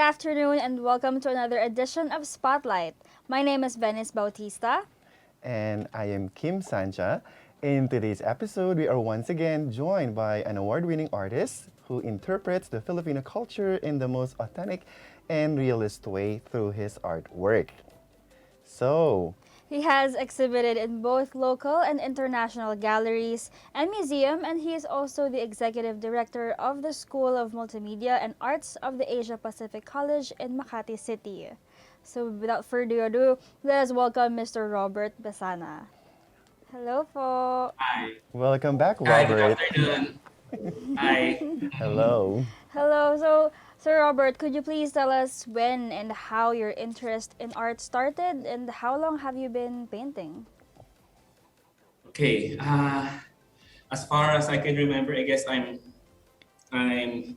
afternoon and welcome to another edition of Spotlight. My name is Venice Bautista. And I am Kim Sancha. In today's episode, we are once again joined by an award-winning artist who interprets the Filipino culture in the most authentic and realist way through his artwork. So, He has exhibited in both local and international galleries and museum, and he is also the executive director of the School of Multimedia and Arts of the Asia Pacific College in Makati City. So without further ado, let us welcome Mr. Robert Besana. Hello po. Hi. welcome back, Hi, good Robert. afternoon. Hi. Hello. Hello. So, Sir Robert, could you please tell us when and how your interest in art started and how long have you been painting? Okay. As far as I can remember, I guess I'm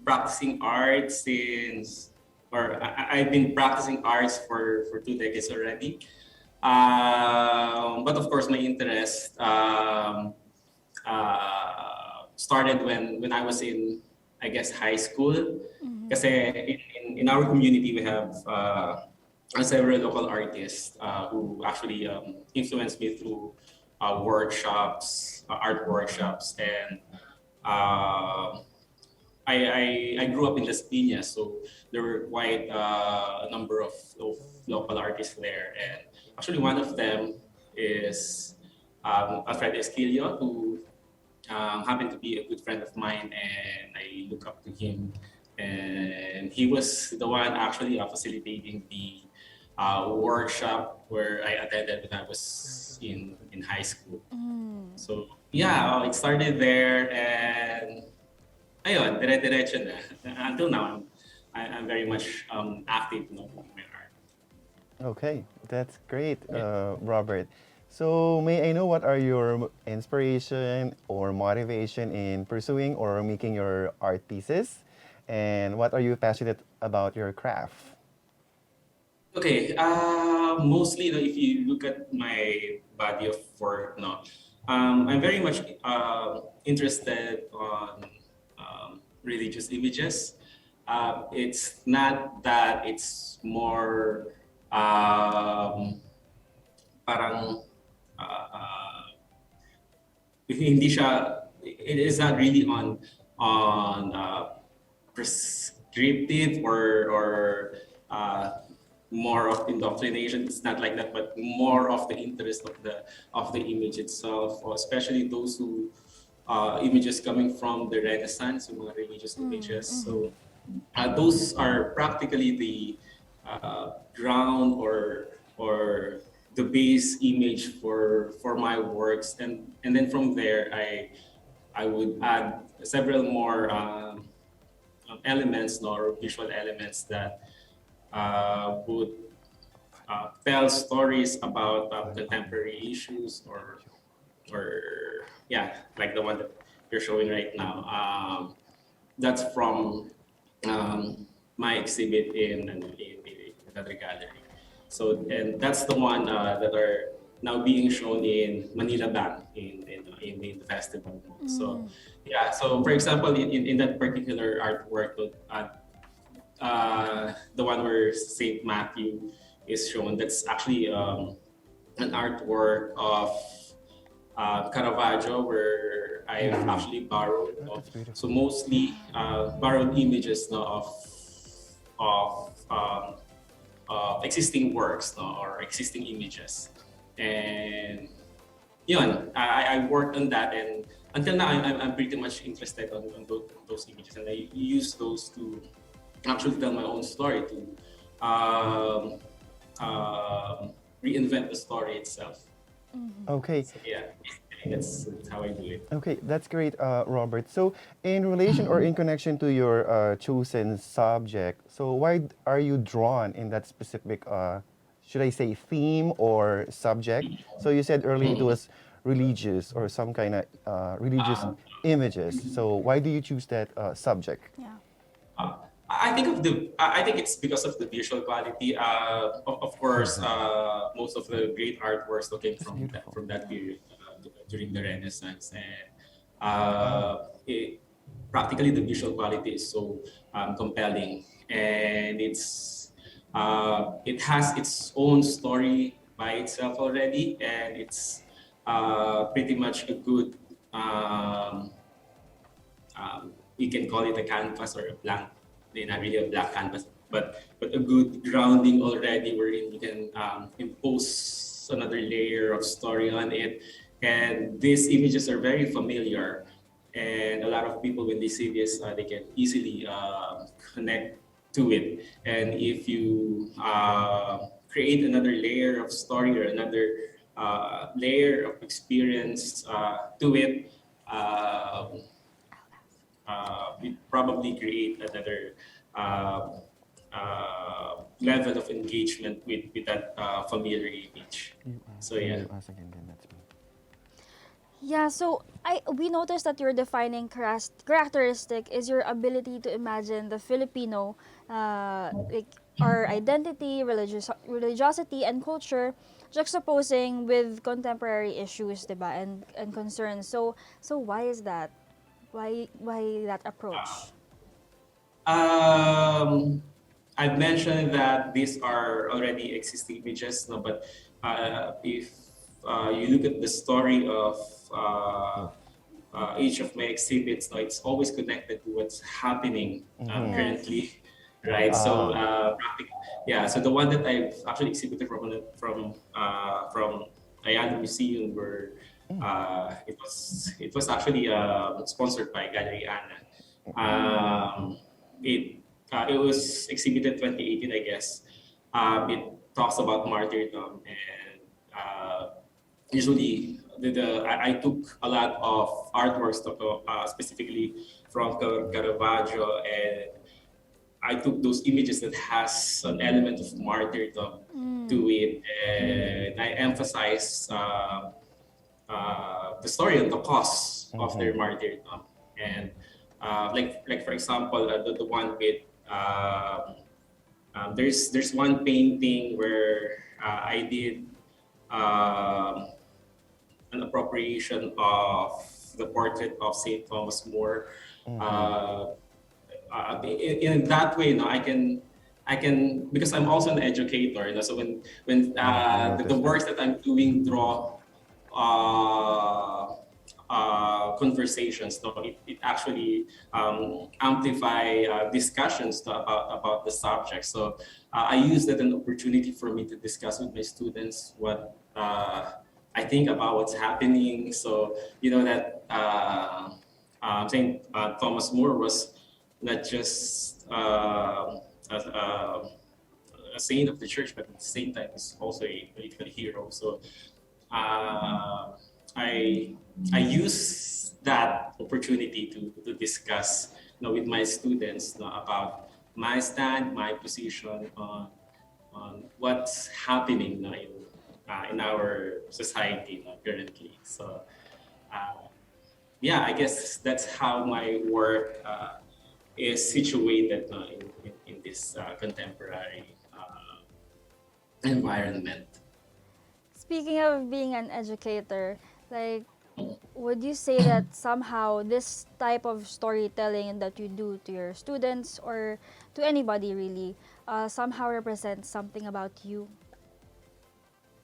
practicing art since, or I've been practicing arts for 2 decades already. But of course, my interest started when I was in, I guess, high school. Kasi in our community, we have several local artists who actually influenced me through art workshops, and uh, I grew up in Las Piñas, so there were quite a number of local artists there, and actually one of them is Alfredo Esquilio, who happened to be a good friend of mine, and I look up to him. And he was the one actually facilitating the workshop where I attended when I was in high school. So yeah, it started there, and ayun, dire-diretso na. Until now, I'm very much active in my art. Okay, that's great, Yeah. Robert. So, may I know what are your inspiration or motivation in pursuing or making your art pieces? And what are you passionate about your craft? Okay, mostly, if you look at my body of work, no, I'm very much interested on religious images. It's not that it's more parang uh, hindi siya, it is not really on prescriptive or more of indoctrination. It's not like that, but more of the interest of the image itself, or especially those who images coming from the Renaissance, yung mga religious images. So those are practically the ground or the base image for my works, and then from there I would add several more elements, no, or visual elements that would tell stories about contemporary issues, or yeah, like the one that you're showing right now. That's from my exhibit in another gallery. So, and that's the one that are now being shown in Manila Bank in the festival. So, yeah. So, for example, in that particular artwork, the one where Saint Matthew is shown, that's actually an artwork of Caravaggio, where I've actually borrowed. Oh, No? that's So beautiful. mostly borrowed images, no, of existing works, no, or existing images, and yun, I worked on that, and until now I'm pretty much interested on those images, and I use those to actually tell my own story, to um, reinvent the story itself. Okay, So yeah, basically that's how I do it. okay, that's great, Robert. So, in relation or in connection to your chosen subject, so why are you drawn in that specific, should I say, theme or subject? So, you said earlier it was religious or some kind of religious Um, images. So, why do you choose that subject? Yeah. Uh, I think it's because of the visual quality. Of course, most of the great artworks that came That's beautiful. from that period during the Renaissance, and Wow. it, practically the visual quality is so compelling, and it has its own story by itself already, and it's pretty much a good you can call it a canvas or a blank, not really a black canvas, but a good grounding already wherein you can impose another layer of story on it. And these images are very familiar, and a lot of people when they see this, they can easily connect to it. And if you create another layer of story or another layer of experience to it, um we probably create another level of engagement with that familiar image. So yeah. You ask again, then that's me. Yeah, so we noticed that your defining characteristic is your ability to imagine the Filipino, like our identity, religiosity, and culture, juxtaposing with contemporary issues, diba, and concerns. So why is that? Why that approach? Um, I've mentioned that these are already existing images, no, but if you look at the story of each of my exhibits, no, it's always connected to what's happening Yes. currently, right? So, Ah, yeah. So the one that I've actually exhibited from Ayala Museum, where it was actually sponsored by Gallery Anna. Um, it was exhibited 2018, I guess. It talks about martyrdom, and usually I took a lot of artworks specifically from Caravaggio, and I took those images that has an element of martyrdom to Mm. it, and I emphasize the story and the cause of their martyrdom. And like for example, the one with there's one painting where I did um, an appropriation of the portrait of Saint Thomas More. Uh, in that way, no, I can because I'm also an educator. You know, so when I the noticed that. works that I'm doing draw uh, conversations, no, it actually amplify discussions about the subject. So I use that an opportunity for me to discuss with my students what I think about what's happening. So you know that Saint Thomas More was not just a saint of the church, but at the same time, is also a political hero. So uh, I I use that opportunity to discuss with my students about my stand, my position on what's happening in our society currently. So yeah, I guess that's how my work is situated in this contemporary environment. Speaking of being an educator, like, would you say that somehow this type of storytelling that you do to your students or to anybody really somehow represents something about you?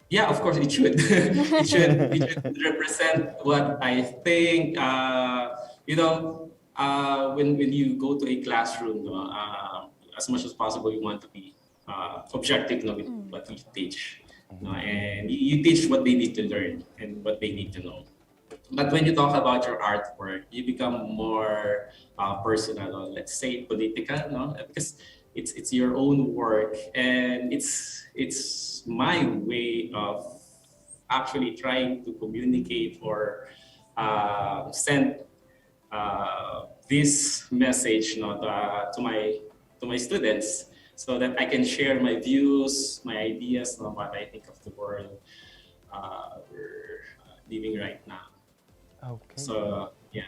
Yeah, of course it should. It should represent what I think. When you go to a classroom, no, as much as possible, you want to be objective, no, with Mm. what you teach, no, and you teach what they need to learn and what they need to know. But when you talk about your artwork, you become more personal, or let's say political, no? Because it's your own work, and it's my way of actually trying to communicate or send this message, to my students, so that I can share my views, my ideas, what I think of the world we're living right now. Okay. So yeah.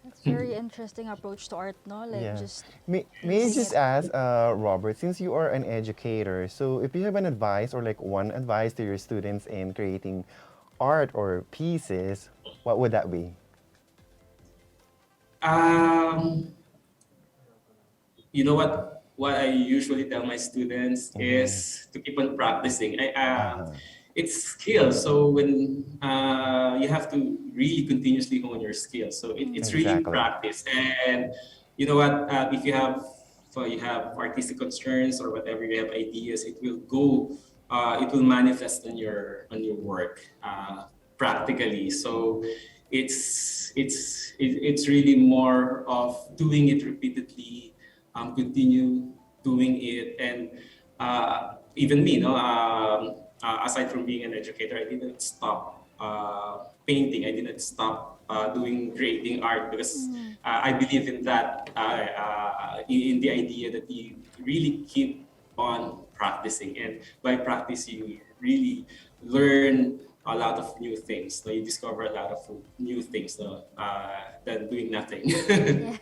That's very interesting approach to art, no? Like Yeah. just May I using just it. ask, Robert, since you are an educator, so if you have an advice or like one advice to your students in creating art or pieces, what would that be? Um, you know what I usually tell my students Mm-hmm. is to keep on practicing. Uh-huh. It's skill. So when you have to really continuously hone your skills. So it's really Exactly. practice. And you know what? If you have artistic concerns or whatever, you have ideas, it will go. It will manifest on your work practically. So it's really more of doing it repeatedly, continue doing it, and even me, no, aside from being an educator, I didn't stop painting. I didn't stop doing creating art because I believe in that, in the idea that you really keep on practicing, and by practice you really learn a lot of new things. So you discover a lot of new things, no, than doing nothing,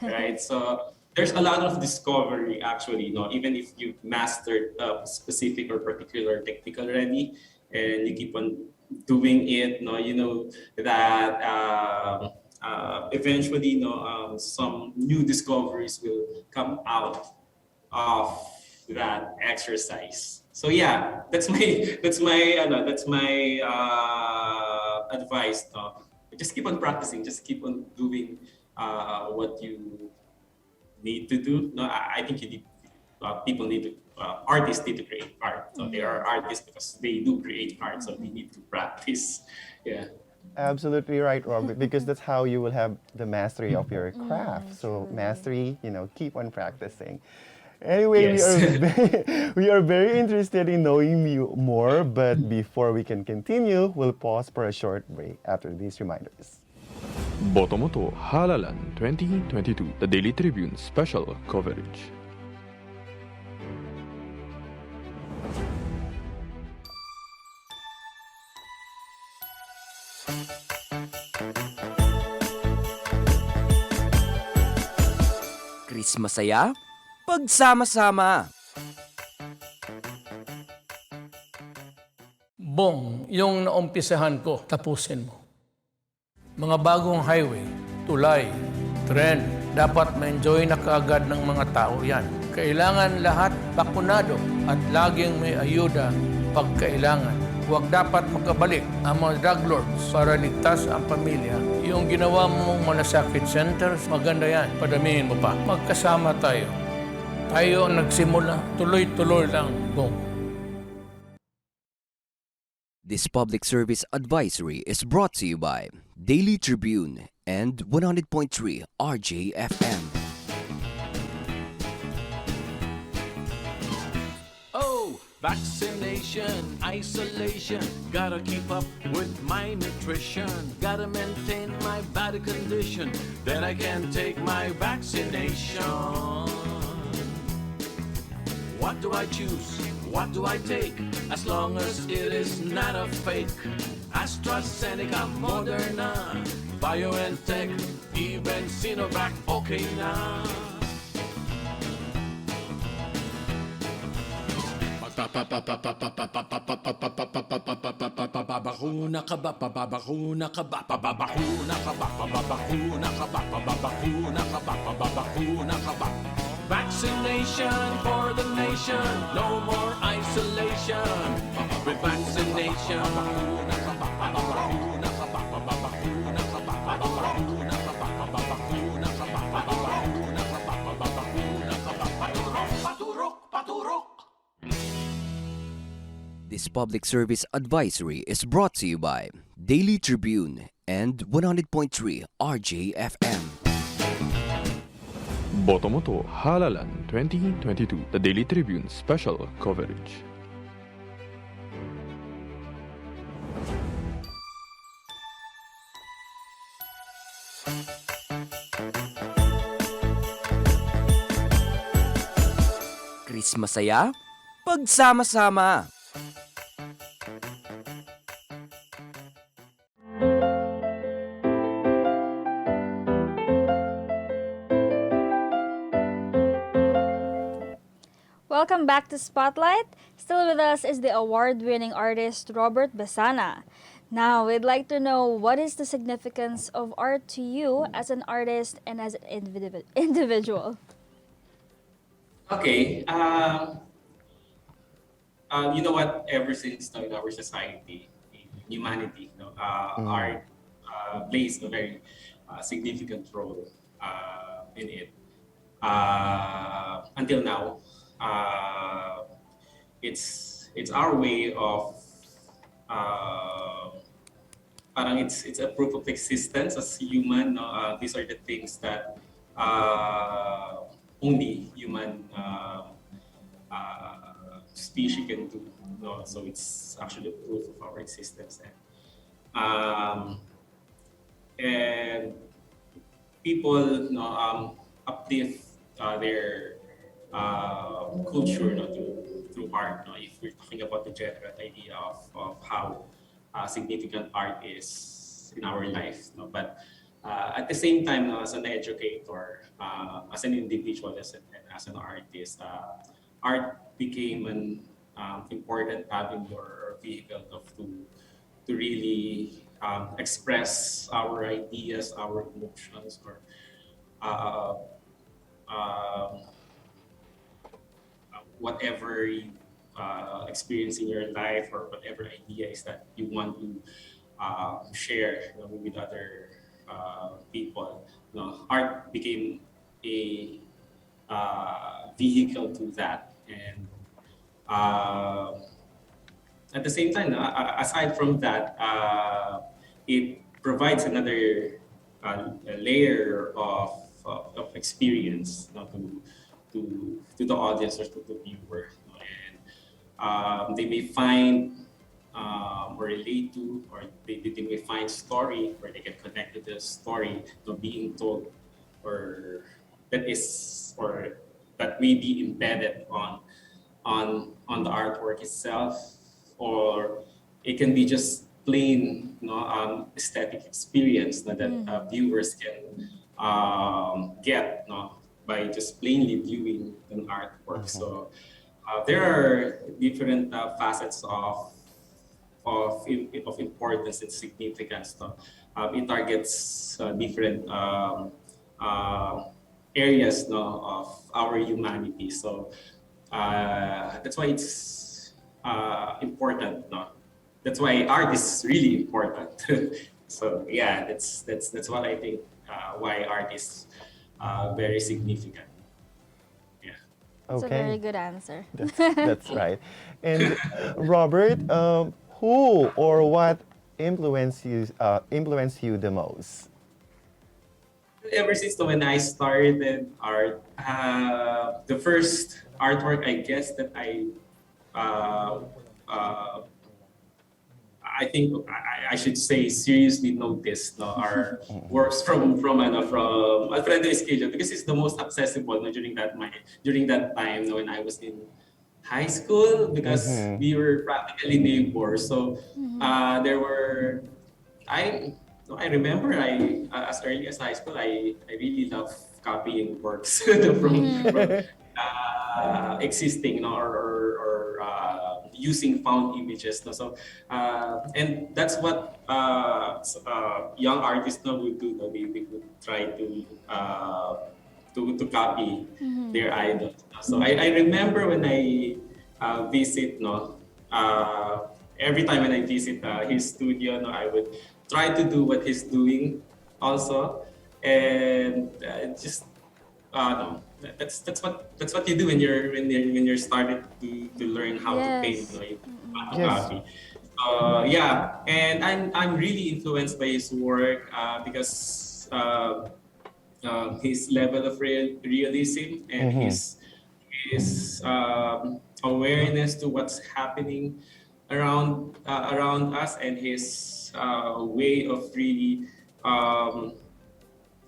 right? Yes. So there's a lot of discovery actually, even if you've mastered a specific or particular technique already, and you keep on doing it, no, you know that eventually, some new discoveries will come out of that exercise. So yeah, that's my advice. No? Just keep on practicing. Just keep on doing what you need to do. No, I think you need people need to artists need to create art. So they are artists because they do create art. So they need to practice. Yeah. Absolutely right, Robert, because that's how you will have the mastery of your craft. So Truly. mastery, keep on practicing. Anyway, Yes. we are very interested in knowing you more, but before we can continue, we'll pause for a short break after these reminders. Botomoto Halalan 2022, the Daily Tribune special coverage. Chris masaya, pagsama-sama. Bong, yung naumpisahan ko, tapusin mo. Mga bagong highway, tulay, tren, dapat ma-enjoy na kaagad ng mga tao yan. Kailangan lahat bakunado at laging may ayuda pag kailangan. Huwag dapat makabalik ang mga drug lords para ligtas ang pamilya. Yung ginawa mong malasakit centers, maganda yan. Padamihin mo pa. Magkasama tayo. Tayo ang nagsimula, tuloy-tuloy lang, Bong. This public service advisory is brought to you by Daily Tribune and 100.3 RJFM. Oh, vaccination, isolation. Gotta keep up with my nutrition. Gotta maintain my body condition. Then I can take my vaccination. What do I choose? What do I take? As long as it is not a fake. AstraZeneca, Moderna, BioNTech, even Sinovac, okay na. Pababakuna ka ba? Pababakuna ka ba? Pababakuna ka ba? Pababakuna ka ba? Pababakuna ka ba? Pababakuna ka ba? Vaccination for the nation, no more isolation. With vaccination, pababakuna ka ba? Pababakuna ka ba? Pababakuna ka ba? Pababakuna ka ba? Pababakuna ka ba? Pababakuna ka ba? Pababakuna ka ba? Paturok, paturok, paturok. This public service advisory is brought to you by Daily Tribune and 100.3 RJFM. Botomoto Halalan 2022, the Daily Tribune special coverage. Chris masaya, pagsama-sama. Welcome back to Spotlight. Still with us is the award-winning artist Robert Besana. Now, we'd like to know what is the significance of art to you as an artist and as an individual? Okay. You know what? Ever since in our society, in humanity, art plays a very significant role in it. Until now, uh, it's our way of uh, parang it's a proof of existence as human. No? These are the things that only human species can do. No? So it's actually a proof of our existence. Um, and people uplift their culture through art. No? If we're talking about the general idea of how significant art is in our life. No? But at the same time, no, as an educator, as an individual, as an artist, art became an important avenue or vehicle to really express our ideas, our emotions, or uh, um, whatever you experience in your life or whatever idea is that you want to share with other people. Art became a vehicle to that, and uh, at the same time, aside from that, it provides another layer of experience to the audience or to the viewer. And they may find or relate to, or they may find story where they can connect to the story being told, or that is, or that may be embedded on the artwork itself, or it can be just plain aesthetic experience that viewers can get by just plainly viewing an artwork. So there are different facets of importance and significance. No? It targets different areas of our humanity. So that's why it's important. No? That's why art is really important. So yeah, that's what I think. Why art is very significant. Yeah. It's a very Okay, good answer. that's right. And Robert, who or what influenced you the most? Ever since when I started art, the first artwork I guess that uh, uh, I think I should say seriously noticed are works from Alfredo Esquillo, because it's the most accessible during that time when I was in high school, because Mm-hmm. we were practically neighbors. So there were I I remember as early as high school I really love copying works from existing, or using found images. No? So and that's what young artists now would do. No? They would try to copy their idols. So I remember when I visit, every time when I visit his studio, I would try to do what he's doing also, and just no, that's what you do when you're started to learn how to paint. Yes. You want to Yes. copy. Yeah, and I'm really influenced by his work because his level of realism and Mm-hmm. his awareness to what's happening around us, and his way of really um,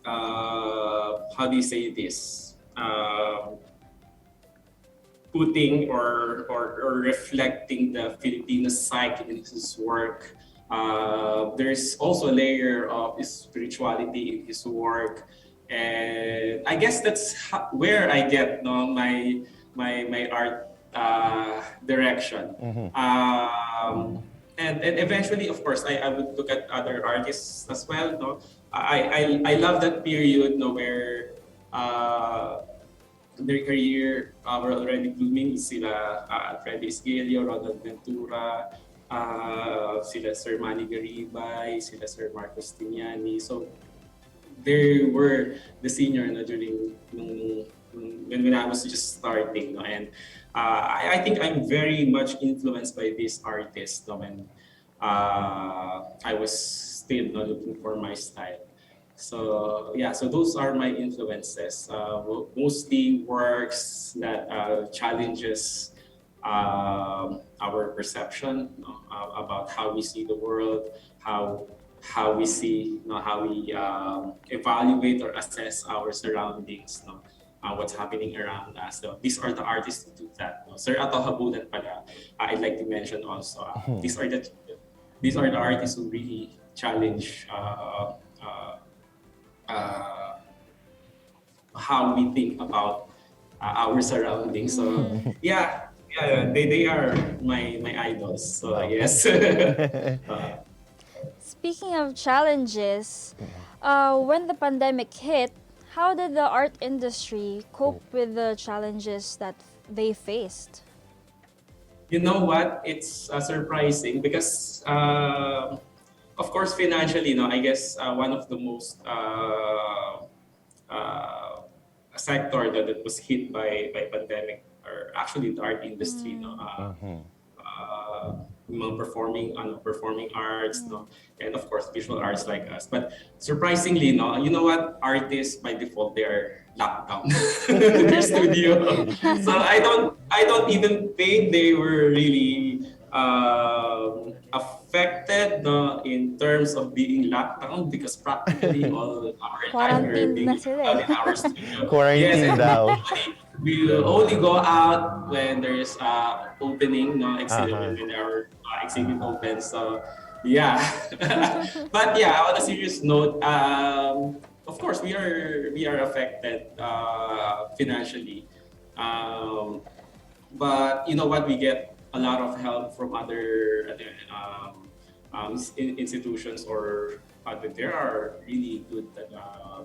how do you say this? Putting or reflecting the Filipino psyche in his work. There's also a layer of spirituality in his work, and I guess that's where I get my art direction. Mm-hmm. Um, and eventually, of course, I would look at other artists as well. No, I love that period, no, where their career were already blooming. Sila Alfredo Isguelio, Ronald Ventura, sila Sir Manny Garibay, sila Sir Marcos Tiniani. So they were the senior na during when I was just starting, no? And I think I'm very much influenced by these artists, no? When I was still, no, looking for my style. So yeah, so those are my influences. Mostly works that challenges our perception, no, about how we see the world, how we see, you know, how we evaluate or assess our surroundings, no, what's happening around us. So these are the artists who do that. No? Sir Ato Habulan pala, I'd like to mention also. These are the artists who really challenge uh, how we think about our surroundings. So yeah, they are my idols. So yes. Speaking of challenges, when the pandemic hit, how did the art industry cope with the challenges that they faced? You know what? It's surprising because, of course, financially, no, I guess one of the most uh, sector that was hit by pandemic, or actually the art industry, no, mga performing arts, no, and of course visual arts like us. But surprisingly, no, you know what? Artists by default they are locked down in their studio. So I don't even think they were really affected, no, in terms of being locked down because practically all our time we're Quarantine being na locked sila down eh. in our studio. Yes, Quarantine and daw. we will only go out when there's opening, no, exhibit when our exhibit opens. So yeah, but yeah, on a serious note, of course we are affected financially, um, but you know what, we get a lot of help from other institutions, or there are really good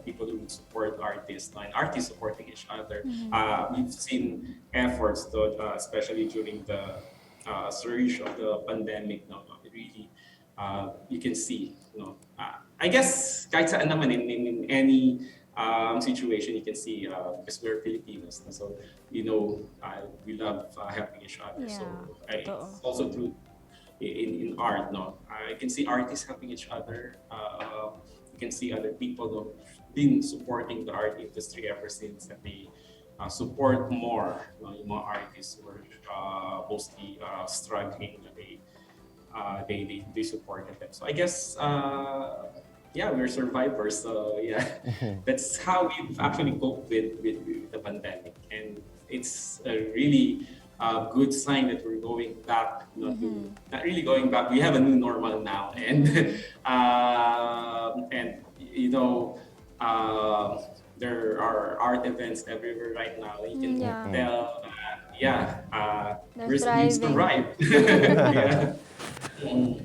people who would support artists, and artists supporting each other. We've seen efforts, though, especially during the surge of the pandemic. No, really, you can see. You know, I guess kahit saan naman in any situation you can see, because we're Filipinos, no? So you know, we love helping each other. Yeah, So totoo. it's also true in art, no, I can see artists helping each other. You can see other people who been supporting the art industry ever since, that they support more, yung mga artists who are mostly struggling. They supported them. So I guess yeah, we're survivors. So yeah, that's how we've actually coped with the pandemic, and it's a really good sign that we're going back. Not really going back. We have a new normal now, and you know. There are art events everywhere right now. You can Yeah. tell, yeah, They're we're being thriving. survived. Yeah.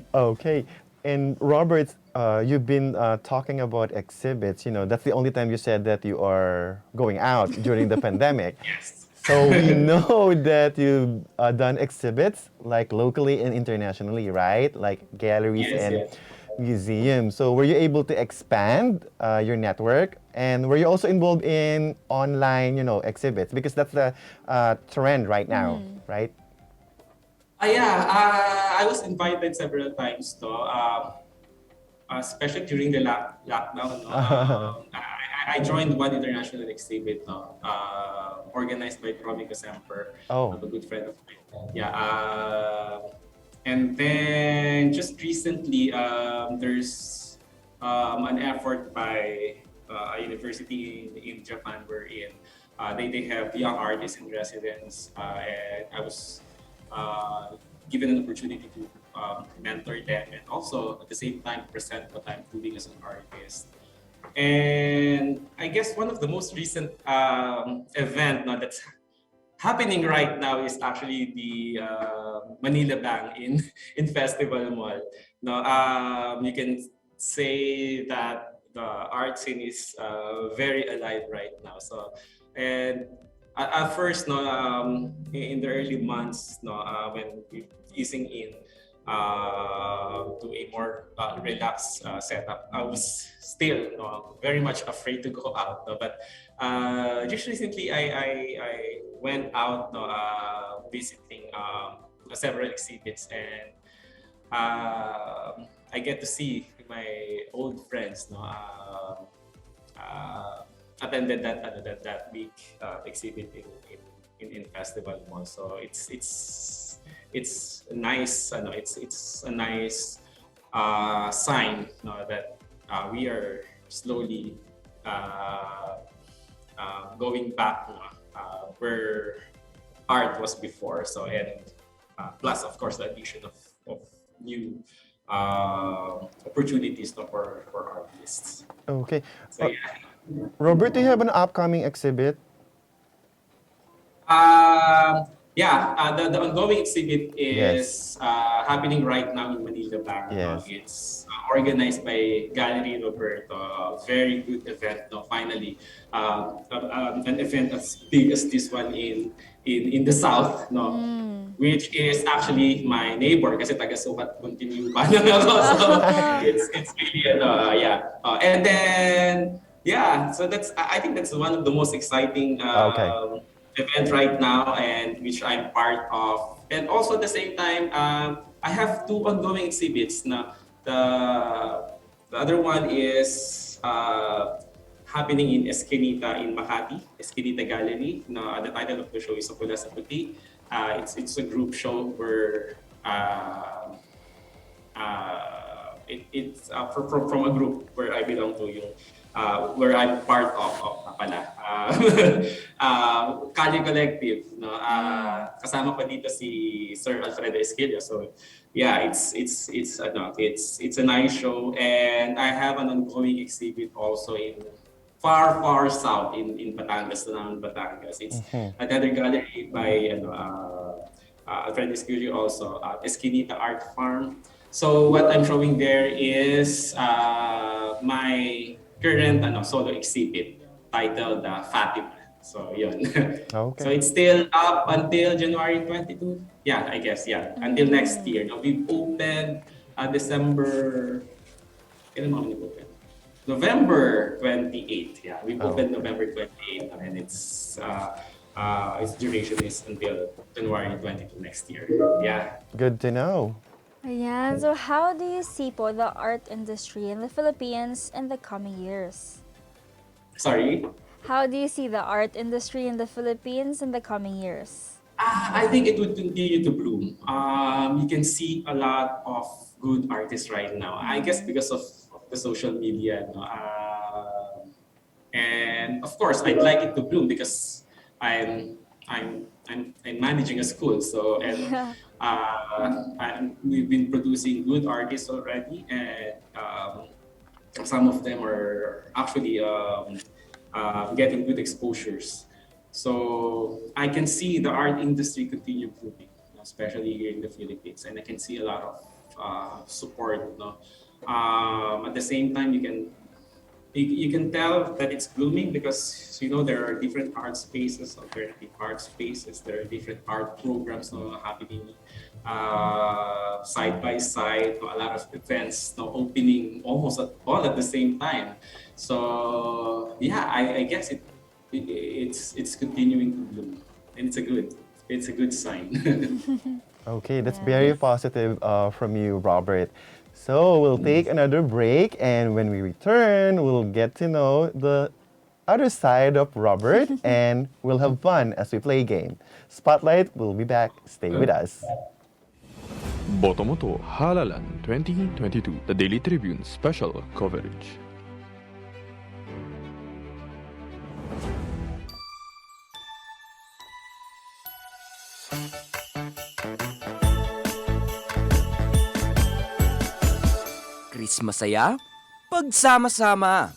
Okay. And Robert, you've been talking about exhibits. You know, that's the only time you said that you are going out during the pandemic. Yes. So we know that you've done exhibits like locally and internationally, right? Like galleries Yes, and yes. museums. So were you able to expand your network? And were you also involved in online, you know, exhibits? Because that's the trend right now, right? Yeah, I was invited several times, though, especially during the lockdown. No? I joined one international exhibit, no? Organized by Romy Casemper, Oh. a good friend of mine. Yeah, and then just recently, there's an effort by a university in Japan wherein they have young artists in residence, and I was given an opportunity to mentor them, and also at the same time present what I'm doing as an artist. And I guess one of the most recent event, no, that's happening right now is actually the Manila Bang in Festival Mall. No, you can say that the art scene is very alive right now. So, and at first, no, in the early months, no, when we easing in to a more relaxed setup, I was still very much afraid to go out. No? But just recently, I went out visiting several exhibits, and I get to see my old friends. No, attended that big exhibit in Festival Mall. So it's nice. It's a nice sign that we are slowly going back where art was before. So and plus, of course, the addition of new opportunities for artists. Okay. So yeah. Robert, do you have an upcoming exhibit? The ongoing exhibit Yes. is happening right now in Manila Bank. Yes. It's organized by Gallery Roberto. A very good event. No, finally, an event as big as this one in the south. No, which is actually my neighbor kasi taga Sukat continue pa lang ako. So it's really yeah. And then yeah, so I think that's one of the most exciting Okay. event right now, and which I'm part of. And also at the same time, I have two ongoing exhibits. Na the other one is happening in Esquinita in Makati, Esquinita Gallery. Na the title of the show is Pula sa Puti. It's a group show where it's from a group where I belong to, yung where I'm part of pala. Kali Collective, no? Kasama pa dito si Sir Alfredo Esquilio. So yeah, it's a nice show, and I have an ongoing exhibit also in far south in Batangas, Batangas. It's another gallery by Alfredo Esquilio also, Esquinita Art Farm. So what I'm showing there is my current solo exhibit titled Fatima. So yun. Okay. So it's still up until January 22. Yeah, I guess, yeah. Until next year. Now we've opened December, kailan mo kami open? November 28th. Yeah, we've opened November 28th, and its duration is until January 22 next year. Yeah. Good to know. Ayan. So how do you see po the art industry in the Philippines in the coming years? Sorry? How do you see the art industry in the Philippines in the coming years? I think it would continue to bloom. You can see a lot of good artists right now. I guess because of the social media. No? And of course, I'd like it to bloom because I'm managing a school. So we've been producing good artists already, and some of them are actually getting good exposures. So I can see the art industry continue booming, especially here in the Philippines, and I can see a lot of support. No? At the same time, you can tell that it's blooming because there are different art spaces, alternative art spaces. There are different art programs happening side by side. A lot of events opening almost all at the same time. So yeah, I guess it's continuing to bloom, and it's a good sign. Okay, that's very positive from you, Robert. So we'll take another break, and when we return, we'll get to know the other side of Robert, and we'll have fun as we play a game. Spotlight will be back. Stay with us. Botomoto Halalan 2022, the Daily Tribune special coverage. Chris masaya, pagsama-sama.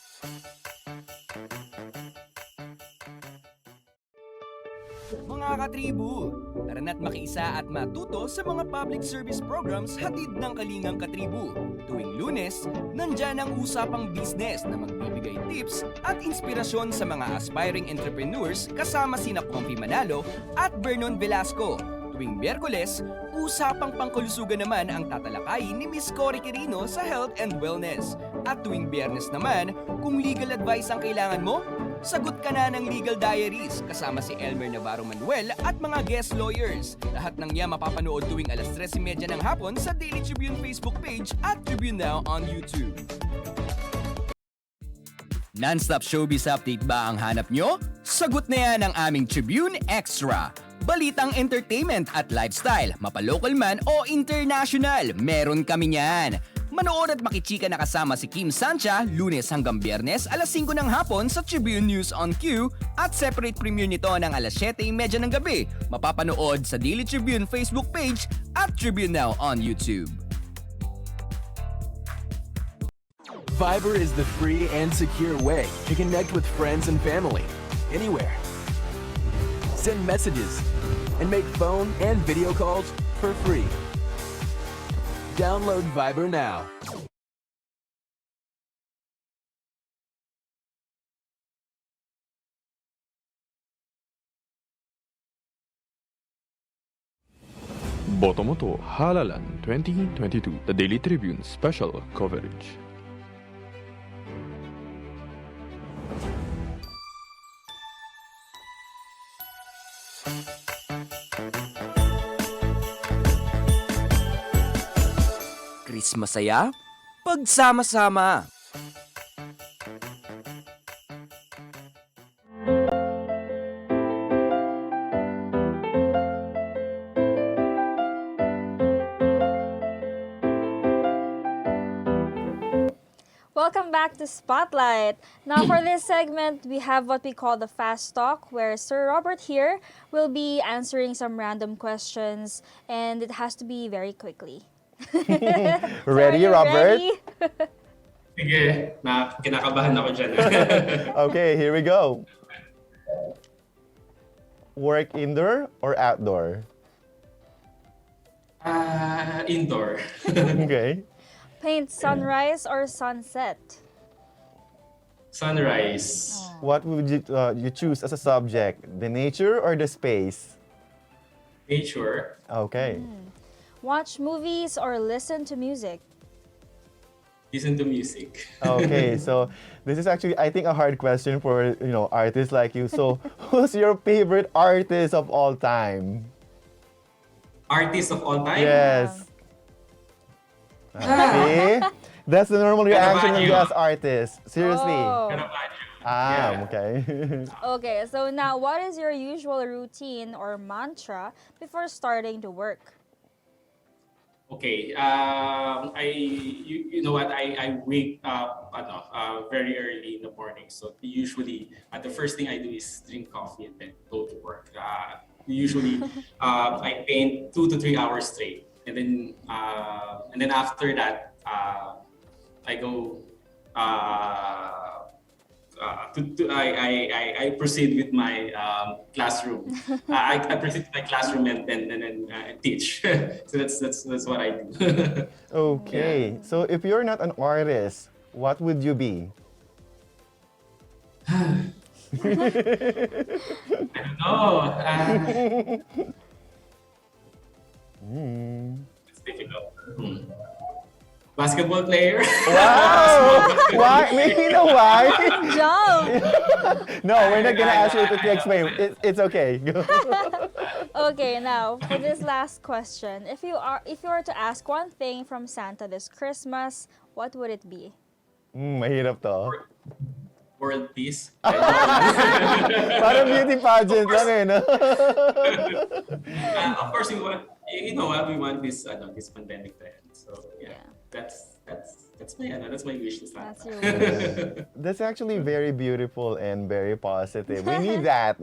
Mga katribu, tara na't makiisa at matuto sa mga public service programs hatid ng Kalingang Katribu. Tuwing Lunes, nandyan ang usapang business na magbibigay tips at inspirasyon sa mga aspiring entrepreneurs kasama sina Compi Manalo at Vernon Velasco. Tuwing Miyerkules, usapang pangkalusugan naman ang tatalakayin ni Miss Cory Quirino sa Health and Wellness. At tuwing Biyernes naman, kung legal advice ang kailangan mo, sagot ka na ng Legal Diaries kasama si Elmer Navarro Manuel at mga guest lawyers. Lahat ng niya mapapanood tuwing alas 3:30 ng hapon sa Daily Tribune Facebook page at Tribune Now on YouTube. Non-stop showbiz update ba ang hanap nyo? Sagot na yan ang aming Tribune Extra. Balitang entertainment at lifestyle, mapalocal man o international, meron kami niyan. Manood at makichika na kasama si Kim Sancha, Lunes hanggang Biyernes, alas 5 ng hapon sa Tribune News on Q at separate premiere nito ng alas 7:30 ng gabi. Mapapanood sa Daily Tribune Facebook page at Tribune Now on YouTube. Viber is the free and secure way to connect with friends and family anywhere. Send messages and make phone and video calls for free. Download Viber now. Botomoto Halalan 2022, the Daily Tribune special coverage. Chris masaya, pagsama-sama. Welcome back to Spotlight. Now for this segment, we have what we call the Fast Talk, where Sir Robert here will be answering some random questions, and it has to be very quickly. Ready, So, are you Robert? ready? Sige, kinakabahan ako dyan. Okay, here we go. Work indoor or outdoor? Indoor. Okay. Paint sunrise or sunset? Sunrise. What would you choose as a subject? The nature or the space? Nature. Okay. Watch movies or listen to music? Listen to music. Okay, so this is actually, I think, a hard question for, artists like you. So, who's your favorite artist of all time? Artist of all time? Yes. Okay. That's the normal reaction when you ask artists. Seriously. Oh. Caravaggio. Ah, Yeah. okay. Okay, so now what is your usual routine or mantra before starting to work? Okay. You know what? I wake up very early in the morning. So usually, the first thing I do is drink coffee and then go to work. Usually, I paint 2 to 3 hours straight, and then after that, I go. I proceed with my classroom. I proceed to my classroom and then teach. So that's what I do. Okay. So, if you're not an artist, what would you be? I don't know. It's difficult. Basketball player. Wow! Why? Maybe you know why? Jump! No, we're not gonna ask you to explain. It's okay. Okay, now for this last question, if you were to ask one thing from Santa this Christmas, what would it be? Mahirap to. World peace. Parang beauty pageant lang eh, no? Of course, we want we want this pandemic to end. So yeah. That's my wish to Santa. That's your wish. That's actually very beautiful and very positive. We need that,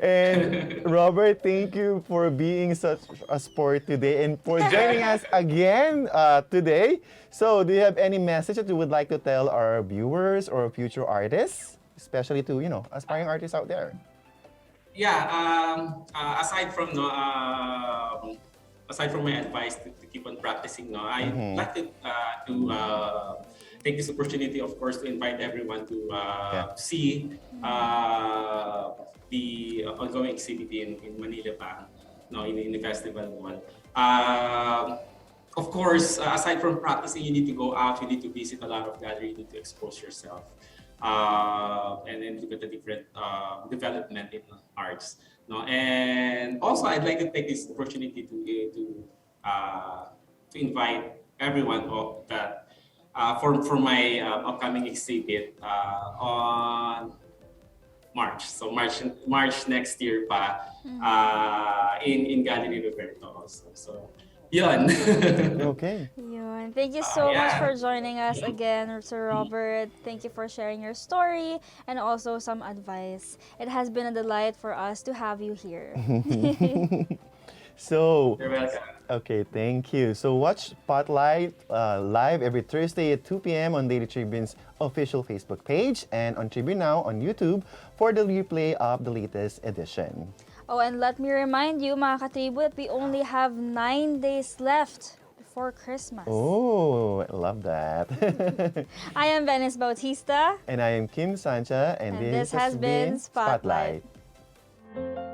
And Robert, thank you for being such a sport today and for joining us again today. So, do you have any message that you would like to tell our viewers or future artists, especially to, aspiring artists out there? yeah, aside from aside from my advice to keep on practicing, I'd like to take this opportunity, of course, to invite everyone to see the ongoing exhibit in Manila pa, in the festival one. Of course, aside from practicing, you need to go out, you need to visit a lot of galleries, you need to expose yourself. And then look at the different development in arts. No, and also I'd like to take this opportunity to invite everyone that for my upcoming exhibit on March. So March next year pa in Gallery Roberto also. So yun. Okay. Yun. Thank you so much for joining us again, Sir Robert. Thank you for sharing your story and also some advice. It has been a delight for us to have you here. So, You're welcome. okay, thank you. So watch Spotlight live every Thursday at 2 p.m. on Daily Tribune's official Facebook page and on Tribune Now on YouTube for the replay of the latest edition. Oh, and let me remind you, mga katribu, that we only have 9 days left before Christmas. Oh, I love that. I am Venice Bautista. And I am Kim Sancha, and this has been Spotlight. Spotlight.